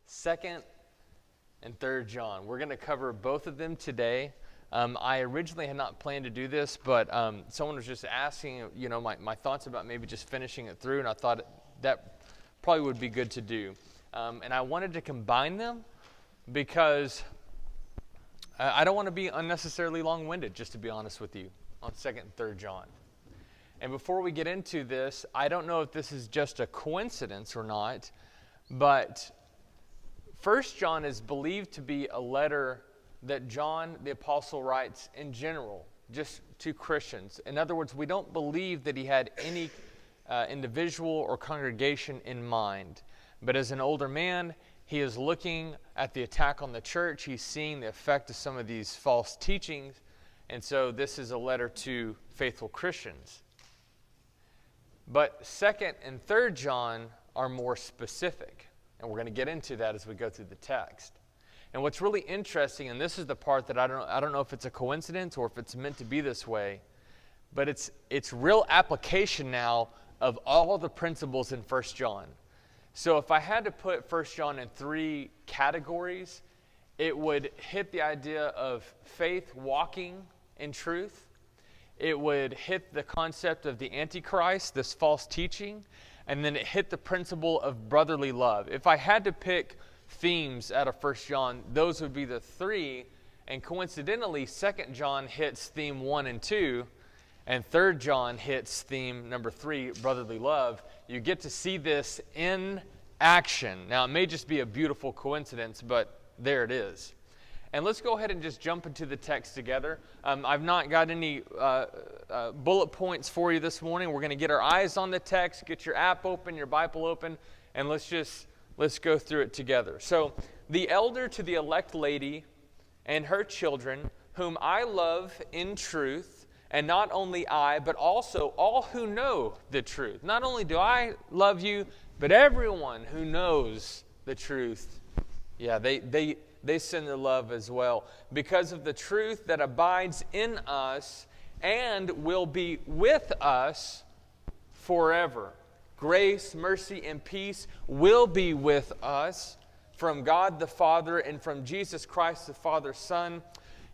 2nd and 3rd John. We're going to cover both of them today. I originally had not planned to do this, but someone was just asking, my thoughts about maybe just finishing it through, and I thought that probably would be good to do. And I wanted to combine them because I don't want to be unnecessarily long-winded, just to be honest with you, on 2nd and 3rd John. And before we get into this, I don't know if this is just a coincidence or not, but 1st John is believed to be a letter that John the Apostle writes in general, just to Christians. In other words, we don't believe that he had any individual or congregation in mind. But as an older man, he is looking at the attack on the church. He's seeing the effect of some of these false teachings. And so this is a letter to faithful Christians. But 2nd and 3rd John are more specific. And we're going to get into that as we go through the text. And what's really interesting, and this is the part that I don't know if it's a coincidence or if it's meant to be this way, but it's real application now of all the principles in 1 John. So if I had to put 1 John in 3 categories, it would hit the idea of faith walking in truth. It would hit the concept of the Antichrist, this false teaching, and then it hit the principle of brotherly love. If I had to pick themes out of 1 John, those would be the 3, and coincidentally, 2nd John hits theme 1 and 2, and 3rd John hits theme number 3, brotherly love. You get to see this in action. Now, it may just be a beautiful coincidence, but there it is. And let's go ahead and just jump into the text together. I've not got any bullet points for you this morning. We're going to get our eyes on the text, get your app open, your Bible open, and let's go through it together. So, the elder to the elect lady and her children, whom I love in truth, and not only I, but also all who know the truth. Not only do I love you, but everyone who knows the truth. Yeah, they send their love as well. Because of the truth that abides in us and will be with us forever. Grace, mercy, and peace will be with us from God the Father and from Jesus Christ the Father's Son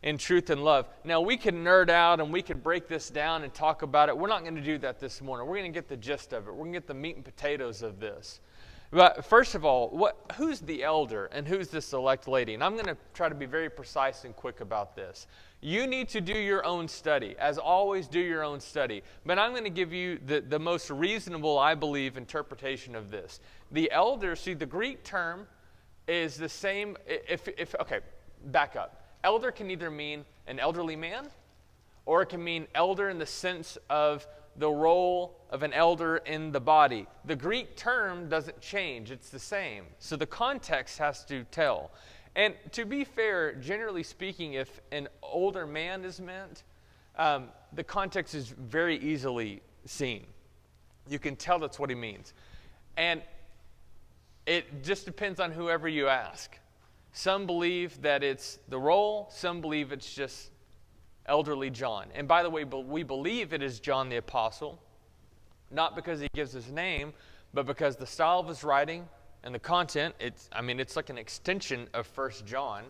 in truth and love. Now, we can nerd out and we can break this down and talk about it. We're not going to do that this morning. We're going to get the gist of it. We're going to get the meat and potatoes of this. But first of all, who's the elder and who's this elect lady? And I'm going to try to be very precise and quick about this. You need to do your own study. As always, do your own study. But I'm going to give you the most reasonable, I believe, interpretation of this. The elder, see, the Greek term is the same. Okay, back up. Elder can either mean an elderly man, or it can mean elder in the sense of the role of an elder in the body. The Greek term doesn't change. It's the same. So the context has to tell. And to be fair, generally speaking, if an older man is meant, the context is very easily seen. You can tell that's what he means. And it just depends on whoever you ask. Some believe that it's the role. Some believe it's just elderly John. And by the way, we believe it is John the Apostle, not because he gives his name, but because the style of his writing and the content, it's like an extension of 1 John,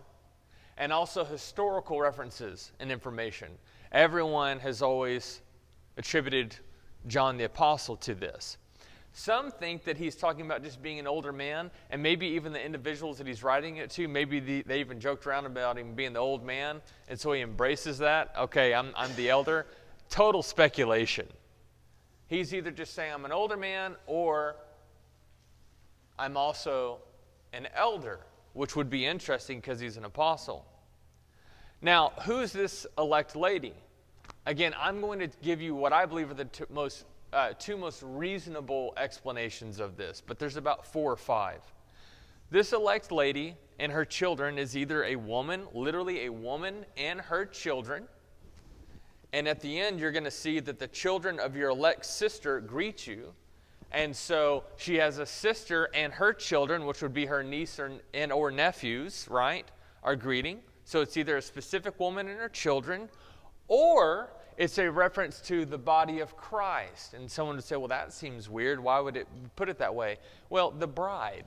and also historical references and information. Everyone has always attributed John the Apostle to this. Some think that he's talking about just being an older man, and maybe even the individuals that he's writing it to, maybe they even joked around about him being the old man, and so he embraces that. Okay, I'm the elder. Total speculation. He's either just saying I'm an older man, or I'm also an elder, which would be interesting because he's an apostle. Now, who's this elect lady? Again, I'm going to give you what I believe are the two most reasonable explanations of this, but there's about 4 or 5. This elect lady and her children is either a woman, literally a woman and her children, and at the end you're going to see that the children of your elect sister greet you, and so she has a sister and her children, which would be her niece or nephews, right, are greeting. So it's either a specific woman and her children, or it's a reference to the body of Christ. And someone would say, well, that seems weird. Why would it put it that way? Well, the bride.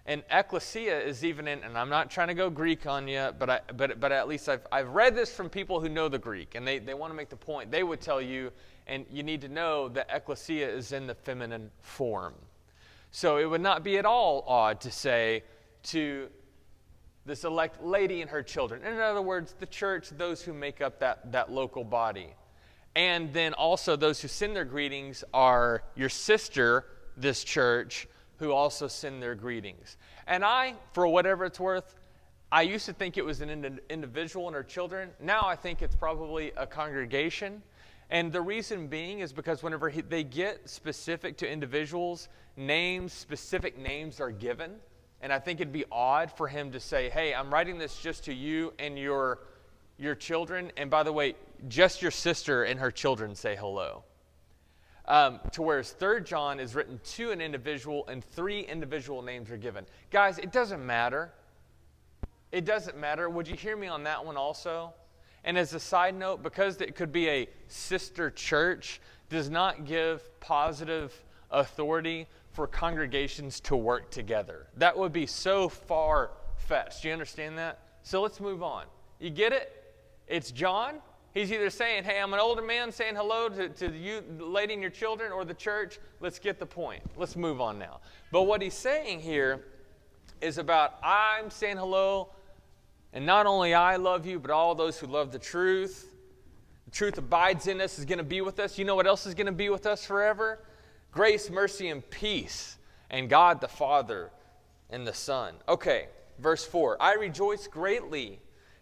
And ecclesia is even in, and I'm not trying to go Greek on you, but at least I've read this from people who know the Greek, and they want to make the point. They would tell you, and you need to know that ecclesia is in the feminine form. So it would not be at all odd to say to this elect lady and her children. In other words, the church, those who make up that local body. And then also those who send their greetings are your sister, this church, who also send their greetings. And I, for whatever it's worth, I used to think it was an individual and her children. Now I think it's probably a congregation. And the reason being is because whenever they get specific to individuals, specific names are given. And I think it'd be odd for him to say, hey, I'm writing this just to you and your children. And by the way, just your sister and her children say hello. To whereas 3 John is written to an individual and 3 individual names are given. Guys, it doesn't matter. It doesn't matter. Would you hear me on that one also? And as a side note, because it could be a sister church, does not give positive authority for congregations to work together. That would be so far-fetched. Do you understand that? So let's move on. You get it? It's John. He's either saying, hey, I'm an older man saying hello to you, the lady and your children, or the church. Let's get the point. Let's move on now. But what he's saying here is about I'm saying hello, and not only I love you, but all those who love the truth. The truth abides in us, is going to be with us. You know what else is going to be with us forever? Grace, mercy, and peace, and God the Father and the Son. Okay, verse 4. I rejoice greatly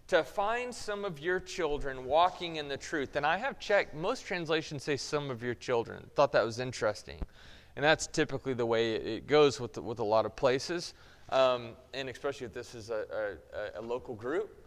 to find some of your children walking in the truth. And I have checked, most translations say some of your children. Thought that was interesting. And that's typically the way it goes with a lot of places. And especially if this is a local group.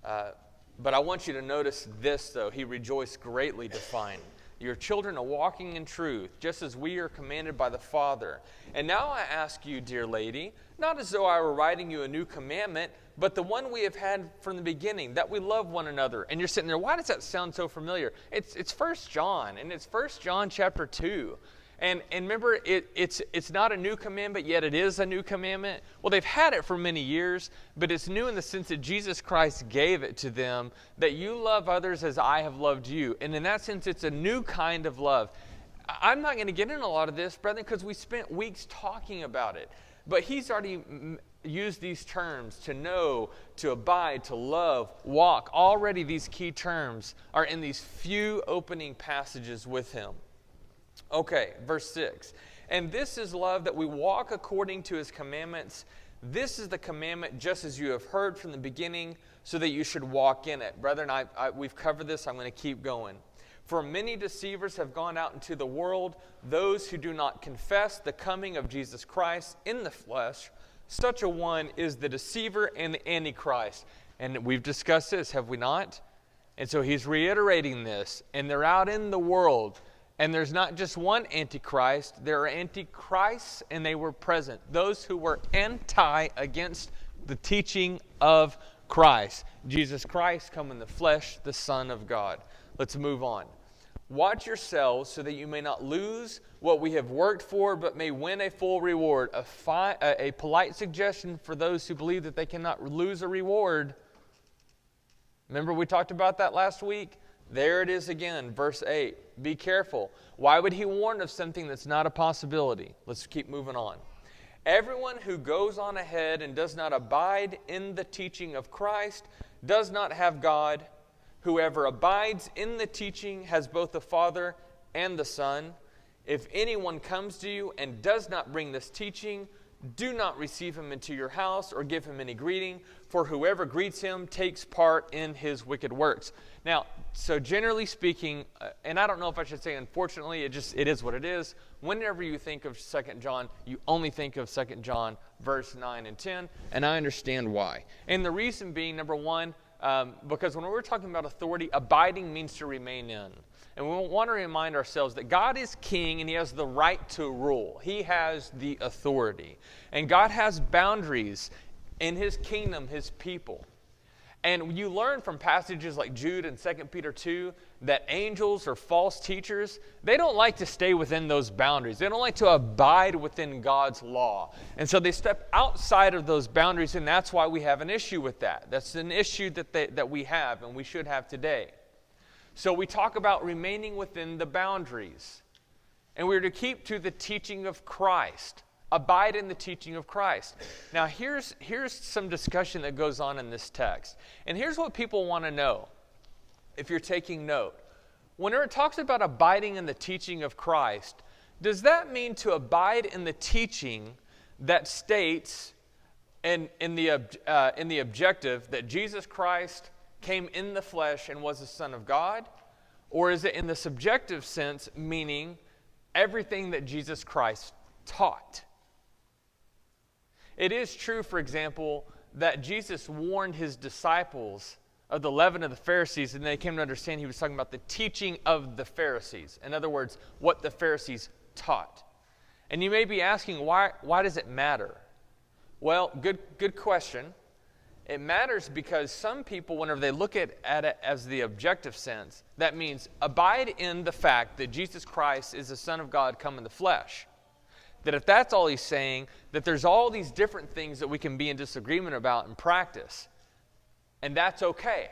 But I want you to notice this, though. He rejoiced greatly to find your children are walking in truth, just as we are commanded by the Father. And now I ask you, dear lady, not as though I were writing you a new commandment, but the one we have had from the beginning, that we love one another. And you're sitting there, why does that sound so familiar? It's 1 John, and it's 1 John chapter 2. And remember, it's not a new commandment, yet it is a new commandment. Well, they've had it for many years, but it's new in the sense that Jesus Christ gave it to them, that you love others as I have loved you. And in that sense, it's a new kind of love. I'm not going to get into a lot of this, brethren, because we spent weeks talking about it. But he's already used these terms, to know, to abide, to love, walk. Already these key terms are in these few opening passages with him. Okay, verse 6. And this is love, that we walk according to his commandments. This is the commandment, just as you have heard from the beginning, so that you should walk in it. Brethren, we've covered this. I'm going to keep going. For many deceivers have gone out into the world, those who do not confess the coming of Jesus Christ in the flesh. Such a one is the deceiver and the antichrist. And we've discussed this, have we not? And so he's reiterating this. And they're out in the world. And there's not just one antichrist. There are antichrists, and they were present. Those who were against the teaching of Christ. Jesus Christ come in the flesh, the Son of God. Let's move on. Watch yourselves so that you may not lose what we have worked for, but may win a full reward. A polite suggestion for those who believe that they cannot lose a reward. Remember we talked about that last week? There it is again, verse 8. Be careful. Why would he warn of something that's not a possibility? Let's keep moving on. Everyone who goes on ahead and does not abide in the teaching of Christ does not have God. Whoever abides in the teaching has both the Father and the Son. If anyone comes to you and does not bring this teaching, do not receive him into your house or give him any greeting, for whoever greets him takes part in his wicked works. Now, so generally speaking, and I don't know if I should say unfortunately, it is what it is. Whenever you think of 2 John, you only think of 2 John verse 9 and 10, and I understand why. And the reason being, number one, because when we're talking about authority, abiding means to remain in. And we want to remind ourselves that God is king and he has the right to rule. He has the authority. And God has boundaries in his kingdom, his people. And you learn from passages like Jude and 2 Peter 2 that angels or false teachers, they don't like to stay within those boundaries. They don't like to abide within God's law. And so they step outside of those boundaries, and that's why we have an issue with that. That's an issue that we have and we should have today. So we talk about remaining within the boundaries. And we're to keep to the teaching of Christ. Abide in the teaching of Christ. Now, here's some discussion that goes on in this text. And here's what people want to know, if you're taking note. Whenever it talks about abiding in the teaching of Christ, does that mean to abide in the teaching that states in the objective that Jesus Christ came in the flesh and was the Son of God? Or is it in the subjective sense, meaning everything that Jesus Christ taught? It is true, for example, that Jesus warned his disciples of the leaven of the Pharisees, and they came to understand he was talking about the teaching of the Pharisees. In other words, what the Pharisees taught. And you may be asking, why does it matter? Well, good question. It matters because some people, whenever they look at it as the objective sense, that means abide in the fact that Jesus Christ is the Son of God come in the flesh. That if that's all he's saying, that there's all these different things that we can be in disagreement about in practice. And that's okay.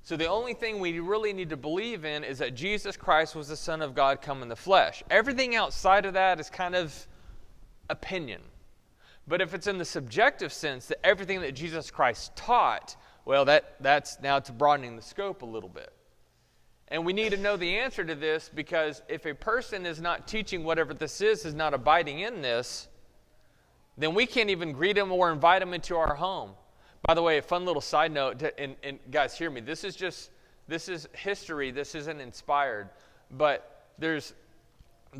So the only thing we really need to believe in is that Jesus Christ was the Son of God come in the flesh. Everything outside of that is kind of opinion. But if it's in the subjective sense that everything that Jesus Christ taught, well, that's now it's broadening the scope a little bit. And we need to know the answer to this, because if a person is not teaching whatever this is not abiding in this, then we can't even greet them or invite them into our home. By the way, a fun little side note, and guys, hear me. This is history. This isn't inspired. But there's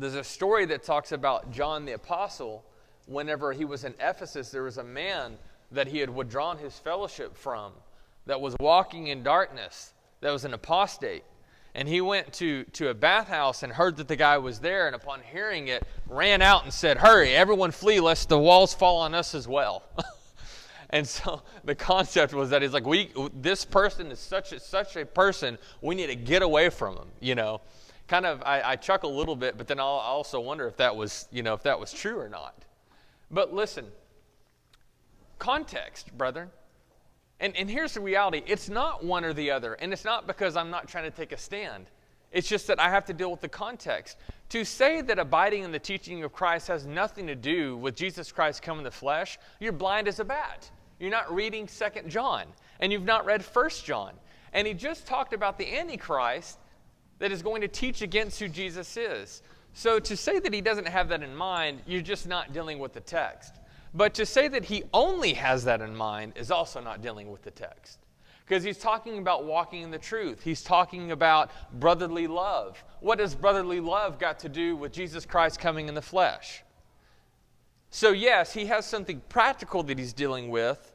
a story that talks about John the Apostle. Whenever he was in Ephesus, there was a man that he had withdrawn his fellowship from that was walking in darkness, that was an apostate. And he went to a bathhouse and heard that the guy was there, and upon hearing it, ran out and said, "Hurry, everyone flee, lest the walls fall on us as well." And so the concept was that he's like, this person is such a person, we need to get away from him, you know. Kind of, I chuckle a little bit, but then I also wonder if that was true or not. But listen, context, brethren. And here's the reality. It's not one or the other. And it's not because I'm not trying to take a stand. It's just that I have to deal with the context. To say that abiding in the teaching of Christ has nothing to do with Jesus Christ coming in the flesh, you're blind as a bat. You're not reading 2 John. And you've not read 1 John. And he just talked about the Antichrist that is going to teach against who Jesus is. So to say that he doesn't have that in mind, you're just not dealing with the text. But to say that he only has that in mind is also not dealing with the text. Because he's talking about walking in the truth. He's talking about brotherly love. What has brotherly love got to do with Jesus Christ coming in the flesh? So yes, he has something practical that he's dealing with,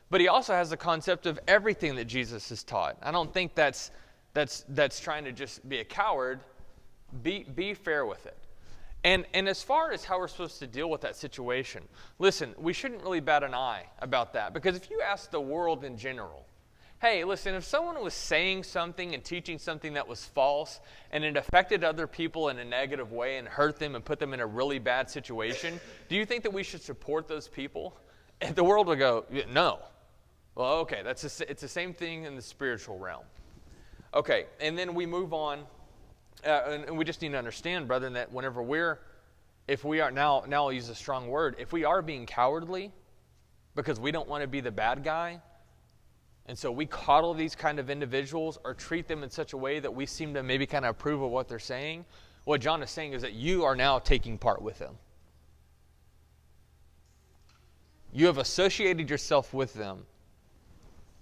but he also has the concept of everything that Jesus has taught. I don't think that's trying to just be a coward. Be fair with it. And as far as how we're supposed to deal with that situation, listen, we shouldn't really bat an eye about that. Because if you ask the world in general, hey, listen, if someone was saying something and teaching something that was false and it affected other people in a negative way and hurt them and put them in a really bad situation, do you think that we should support those people? And the world would go, no. Well, okay, it's the same thing in the spiritual realm. Okay, and then we move on. And we just need to understand, brethren, that if we are, now I'll use a strong word, if we are being cowardly because we don't want to be the bad guy, and so we coddle these kind of individuals or treat them in such a way that we seem to maybe kind of approve of what they're saying, what John is saying is that you are now taking part with them. You have associated yourself with them,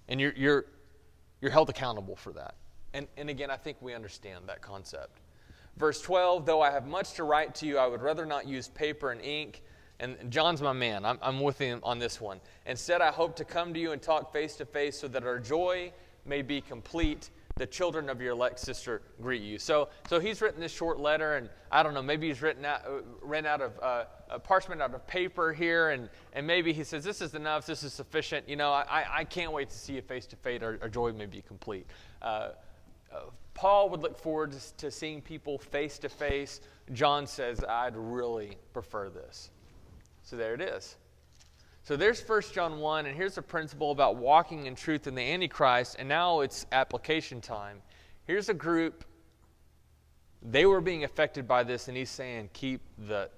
and you're held accountable for that. And again, I think we understand that concept. Verse 12, though I have much to write to you, I would rather not use paper and ink. And John's my man. I'm with him on this one. Instead, I hope to come to you and talk face to face so that our joy may be complete. The children of your elect sister greet you. So he's written this short letter, and I don't know, maybe he's ran out of a parchment out of paper here, and maybe he says, this is enough, this is sufficient. I can't wait to see you face to face. Our joy may be complete. Paul would look forward to seeing people face to face. John says, I'd really prefer this. So there it is. So there's 1 John 1, and here's a principle about walking in truth in the Antichrist, and now it's application time. Here's a group, they were being affected by this, and he's saying, keep the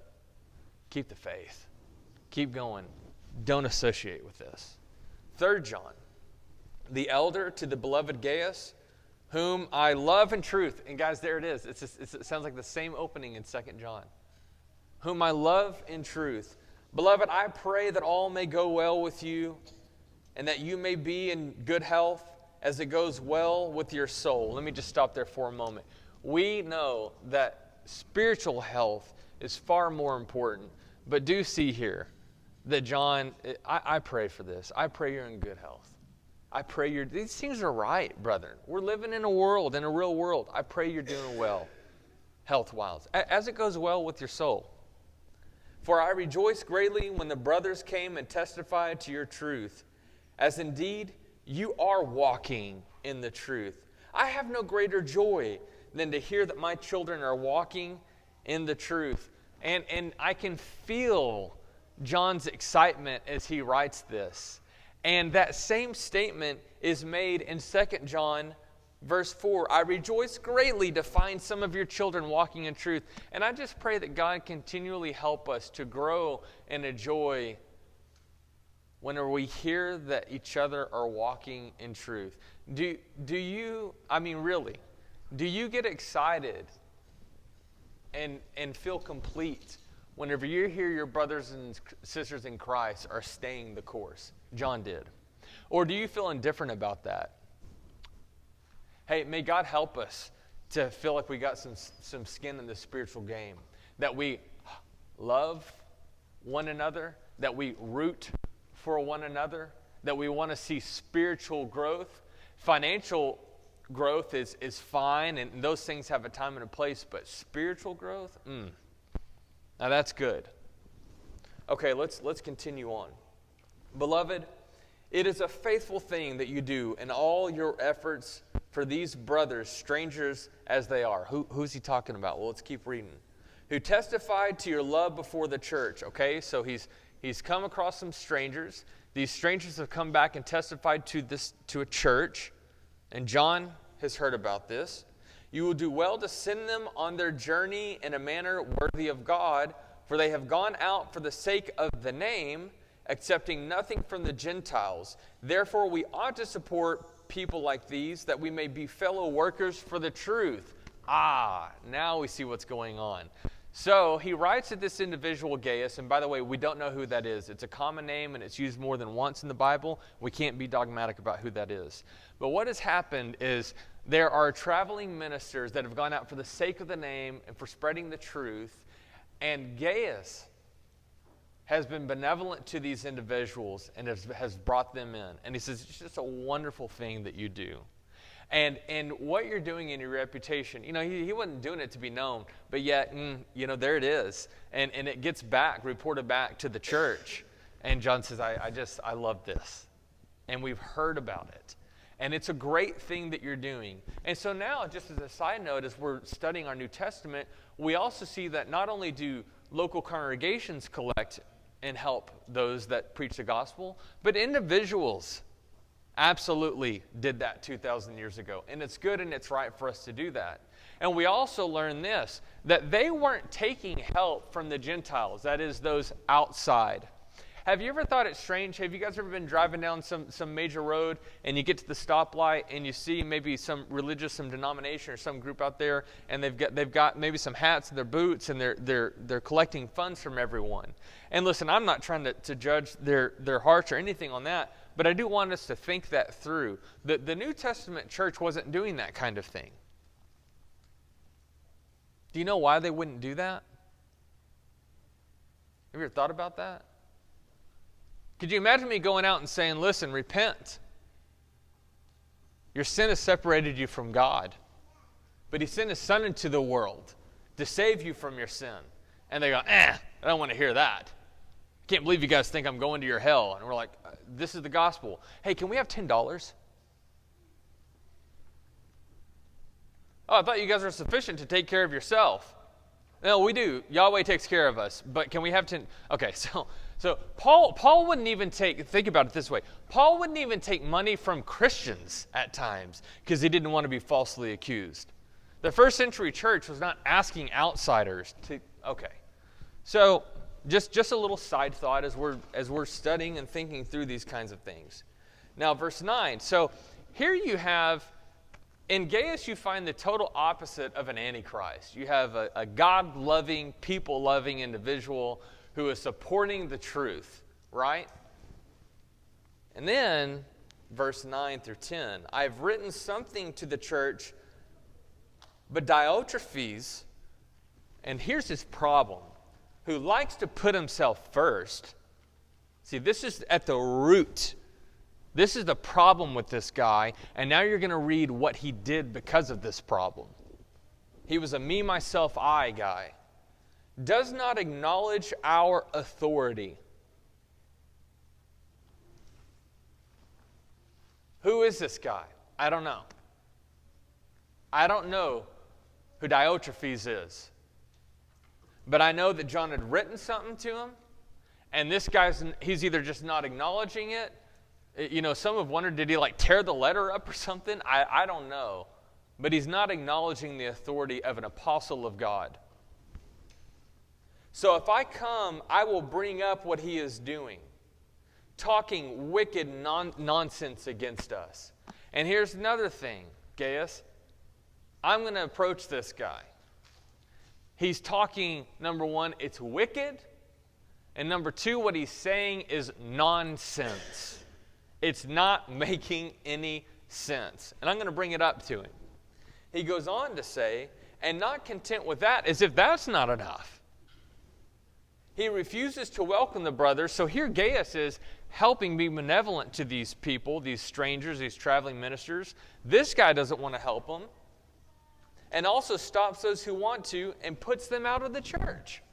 faith. Keep going. Don't associate with this. 3 John, the elder to the beloved Gaius, whom I love in truth. And guys, there it is. It sounds like the same opening in 2 John. Whom I love in truth. Beloved, I pray that all may go well with you, and that you may be in good health as it goes well with your soul. Let me just stop there for a moment. We know that spiritual health is far more important, but do see here that John, I pray for this. I pray you're in good health. I pray these things are right, brethren. We're living in a real world. I pray you're doing well, health-wise, as it goes well with your soul. For I rejoiced greatly when the brothers came and testified to your truth, as indeed you are walking in the truth. I have no greater joy than to hear that my children are walking in the truth. And I can feel John's excitement as he writes this. And that same statement is made in 2 John verse 4. I rejoice greatly to find some of your children walking in truth. And I just pray that God continually help us to grow in a joy whenever we hear that each other are walking in truth. Do you get excited and feel complete whenever you hear your brothers and sisters in Christ are staying the course? John did. Or do you feel indifferent about that? Hey, may God help us to feel like we got some skin in the spiritual game, that we love one another, that we root for one another, that we want to see spiritual growth. Financial growth is fine, and those things have a time and a place, but spiritual growth, now that's good. Okay, let's continue on. Beloved, it is a faithful thing that you do in all your efforts for these brothers, strangers as they are. Who's he talking about? Well, let's keep reading. Who testified to your love before the church. Okay, so he's come across some strangers. These strangers have come back and testified to a church, and John has heard about this. You will do well to send them on their journey in a manner worthy of God, for they have gone out for the sake of the name, accepting nothing from the Gentiles. Therefore, we ought to support people like these, that we may be fellow workers for the truth. Now we see what's going on. So he writes to this individual, Gaius, and by the way, we don't know who that is. It's a common name, and it's used more than once in the Bible. We can't be dogmatic about who that is. But what has happened is there are traveling ministers that have gone out for the sake of the name and for spreading the truth, and Gaius has been benevolent to these individuals and has brought them in. And he says, it's just a wonderful thing that you do. And what you're doing in your reputation, he wasn't doing it to be known, but yet, there it is. And it gets reported back to the church. And John says, I love this. And we've heard about it. And it's a great thing that you're doing. And so now, just as a side note, as we're studying our New Testament, we also see that not only do local congregations collect and help those that preach the gospel, but individuals absolutely did that 2,000 years ago. And it's good and it's right for us to do that. And we also learn this, that they weren't taking help from the Gentiles, that is, those outside. Have you ever thought it strange? Have you guys ever been driving down some major road and you get to the stoplight and you see maybe some denomination or some group out there, and they've got maybe some hats and their boots, and they're collecting funds from everyone. And listen, I'm not trying to judge their hearts or anything on that, but I do want us to think that through. The New Testament church wasn't doing that kind of thing. Do you know why they wouldn't do that? Have you ever thought about that? Could you imagine me going out and saying, listen, repent? Your sin has separated you from God. But he sent his son into the world to save you from your sin. And they go, I don't want to hear that. I can't believe you guys think I'm going to your hell. And we're like, this is the gospel. Hey, can we have $10? Oh, I thought you guys were sufficient to take care of yourself. No, we do. Yahweh takes care of us. But can we have 10? Okay, so Paul wouldn't even think about it this way. Paul wouldn't even take money from Christians at times because he didn't want to be falsely accused. The first century church was not asking outsiders to, okay. So just a little side thought as we're studying and thinking through these kinds of things. Now, verse 9. So here you have, in Gaius you find the total opposite of an antichrist. You have a God-loving, people-loving individual who is supporting the truth, right? And then, verse 9 through 10. I've written something to the church, but Diotrephes, and here's his problem, who likes to put himself first. See, this is at the root. This is the problem with this guy, and now you're going to read what he did because of this problem. He was a me, myself, I guy. Does not acknowledge our authority. Who is this guy? I don't know. I don't know who Diotrephes is. But I know that John had written something to him, and this guy's, he's either just not acknowledging it. You know, some have wondered, did he like tear the letter up or something? I don't know. But he's not acknowledging the authority of an apostle of God. So if I come, I will bring up what he is doing, talking wicked nonsense against us. And here's another thing, Gaius. I'm going to approach this guy. He's talking, number one, it's wicked. And number two, what he's saying is nonsense. It's not making any sense. And I'm going to bring it up to him. He goes on to say, and not content with that, as if that's not enough. He refuses to welcome the brothers. So here Gaius is helping be benevolent to these people, these strangers, these traveling ministers. This guy doesn't want to help them. And also stops those who want to and puts them out of the church.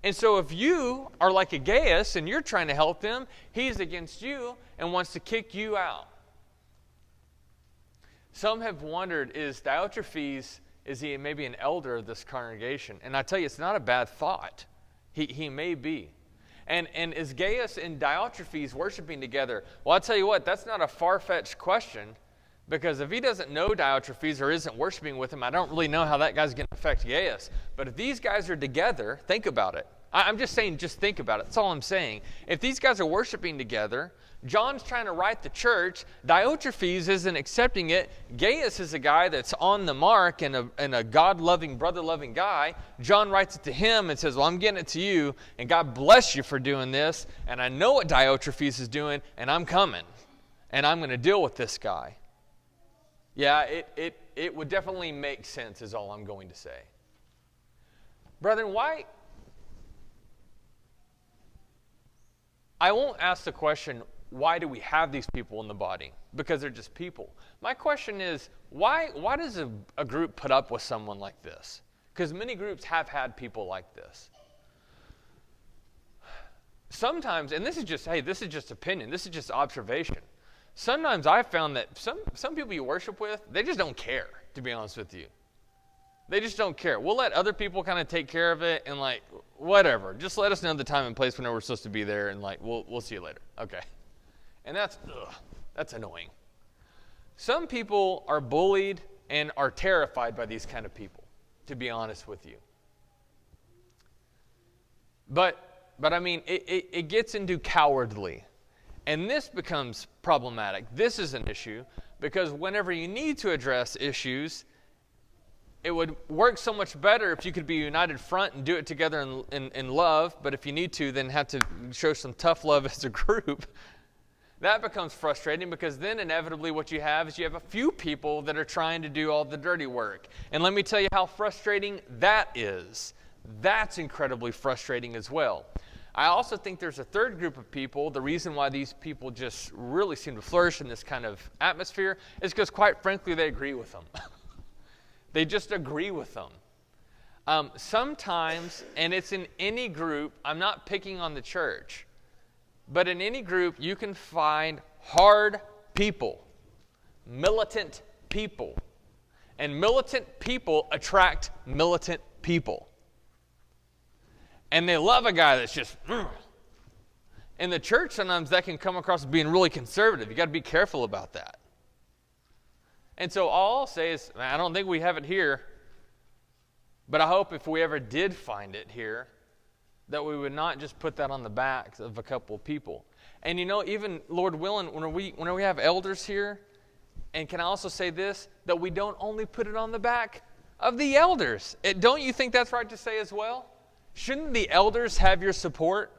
And so if you are like a Gaius and you're trying to help them, he's against you and wants to kick you out. Some have wondered, is Diotrephes, is he maybe an elder of this congregation? And I tell you, it's not a bad thought. He may be. And is Gaius and Diotrephes worshiping together? Well, I'll tell you what, that's not a far-fetched question. Because if he doesn't know Diotrephes or isn't worshiping with him, I don't really know how that guy's going to affect Gaius. But if these guys are together, think about it. I'm just saying, just think about it. That's all I'm saying. If these guys are worshiping together, John's trying to right the church, Diotrephes isn't accepting it, Gaius is a guy that's on the mark and a God-loving, brother-loving guy. John writes it to him and says, well, I'm getting it to you, and God bless you for doing this, and I know what Diotrephes is doing, and I'm coming, and I'm going to deal with this guy. Yeah, it would definitely make sense is all I'm going to say. Brethren, why? I won't ask the question, why do we have these people in the body? Because they're just people. My question is, why does a group put up with someone like this? Because many groups have had people like this. Sometimes, and this is just opinion, this is just observation. Sometimes I've found that some people you worship with, they just don't care, to be honest with you. They just don't care. We'll let other people kind of take care of it and like, whatever. Just let us know the time and place whenever we're supposed to be there and like, we'll see you later. Okay. And that's annoying. Some people are bullied and are terrified by these kind of people, to be honest with you. But I mean, it gets into cowardly. And this becomes problematic. This is an issue because whenever you need to address issues, it would work so much better if you could be a united front and do it together in love. But if you need to, then have to show some tough love as a group. That becomes frustrating because then inevitably what you have is you have a few people that are trying to do all the dirty work. And let me tell you how frustrating that is. That's incredibly frustrating as well. I also think there's a third group of people. The reason why these people just really seem to flourish in this kind of atmosphere is because, quite frankly, they agree with them. They just agree with them. Sometimes, and it's in any group, I'm not picking on the church, but in any group you can find hard people, militant people. And militant people attract militant people. And they love a guy that's just, in the church, sometimes that can come across as being really conservative. You got to be careful about that. And so all I'll say is, I don't think we have it here, but I hope if we ever did find it here, that we would not just put that on the backs of a couple of people. And even, Lord willing, when we have elders here, and can I also say this, that we don't only put it on the back of the elders. Don't you think that's right to say as well? Shouldn't the elders have your support?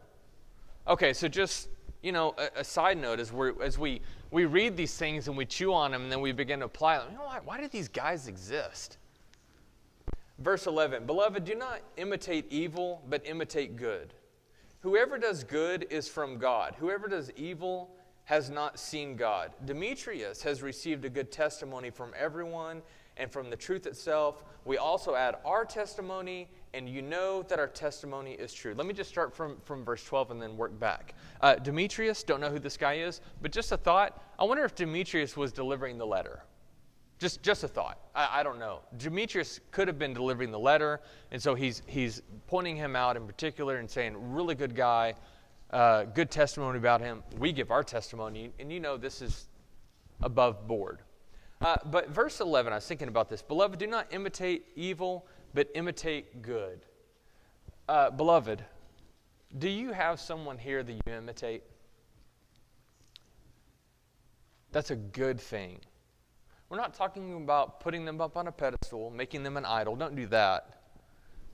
Okay, so just, a side note, as we read these things and we chew on them and then we begin to apply them. Why do these guys exist? Verse 11, Beloved, do not imitate evil, but imitate good. Whoever does good is from God. Whoever does evil has not seen God. Demetrius has received a good testimony from everyone and from the truth itself. We also add our testimony, and you know that our testimony is true. Let me just start from verse 12 and then work back. Demetrius, don't know who this guy is, but just a thought. I wonder if Demetrius was delivering the letter. Just a thought. I don't know. Demetrius could have been delivering the letter, and so he's pointing him out in particular and saying, really good guy, good testimony about him. We give our testimony, and this is above board. But verse 11, I was thinking about this. Beloved, do not imitate evil, but imitate good. Beloved, do you have someone here that you imitate? That's a good thing. We're not talking about putting them up on a pedestal, making them an idol. Don't do that.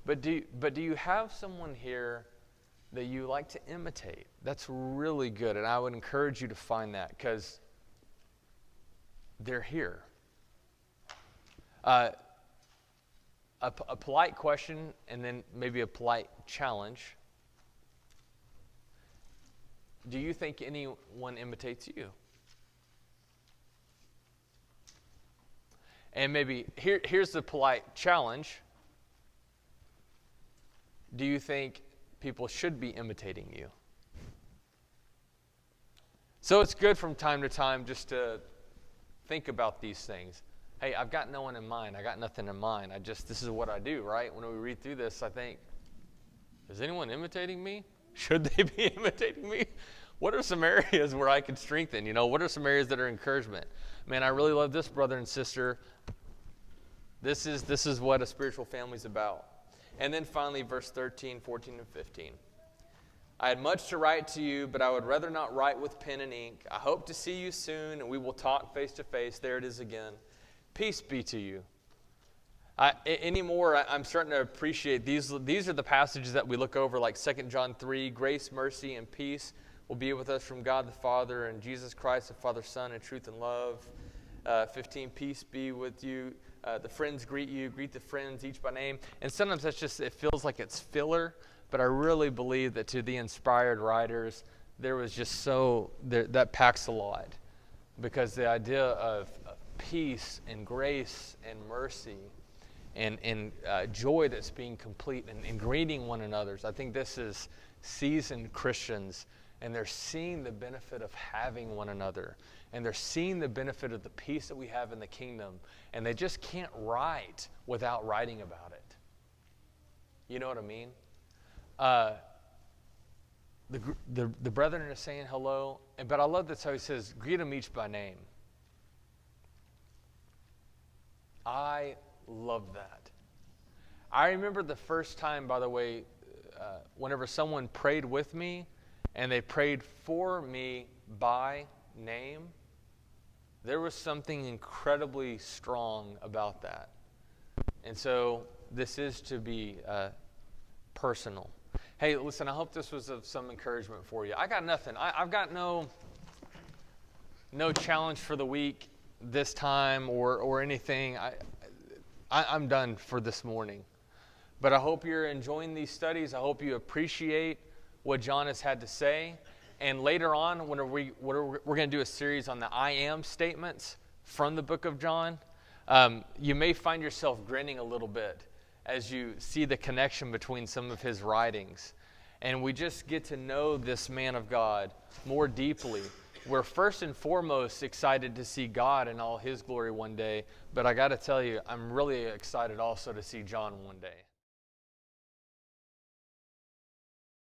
But do you have someone here that you like to imitate? That's really good, and I would encourage you to find that because they're here. A polite question and then maybe a polite challenge. Do you think anyone imitates you? And maybe here's the polite challenge. Do you think people should be imitating you? So it's good from time to time just to think about these things. Hey, I've got no one in mind. I got nothing in mind. This is what I do, right? When we read through this, I think, is anyone imitating me? Should they be imitating me? What are some areas where I could strengthen? What are some areas that are encouragement? Man, I really love this brother and sister. This is what a spiritual family is about. And then finally, verse 13, 14, and 15. I had much to write to you, but I would rather not write with pen and ink. I hope to see you soon, and we will talk face to face. There it is again. Peace be to you. I'm starting to appreciate these are the passages that we look over, like 2 John 3, grace, mercy, and peace will be with us from God the Father and Jesus Christ, the Father, Son, and truth and love. 15, peace be with you. The friends greet you. Greet the friends, each by name. And sometimes it feels like it's filler, but I really believe that to the inspired writers, there was just that packs a lot. Because the idea of peace and grace and mercy and joy that's being complete and greeting one another. I think this is seasoned Christians, and they're seeing the benefit of having one another, and they're seeing the benefit of the peace that we have in the kingdom, and they just can't write without writing about it. You know what I mean? The brethren are saying hello, but I love that's how he says, greet them each by name. I love that. I remember the first time, by the way, whenever someone prayed with me and they prayed for me by name, there was something incredibly strong about that. And so this is to be personal. Hey, listen, I hope this was of some encouragement for you. I got nothing. I've got no challenge for the week this time or anything. I'm done for this morning. But I hope you're enjoying these studies. I hope you appreciate what John has had to say. And later on, when we're going to do a series on the I am statements from the book of John, you may find yourself grinning a little bit as you see the connection between some of his writings. And we just get to know this man of God more deeply. We're first and foremost excited to see God in all his glory one day, but I got to tell you, I'm really excited also to see John one day.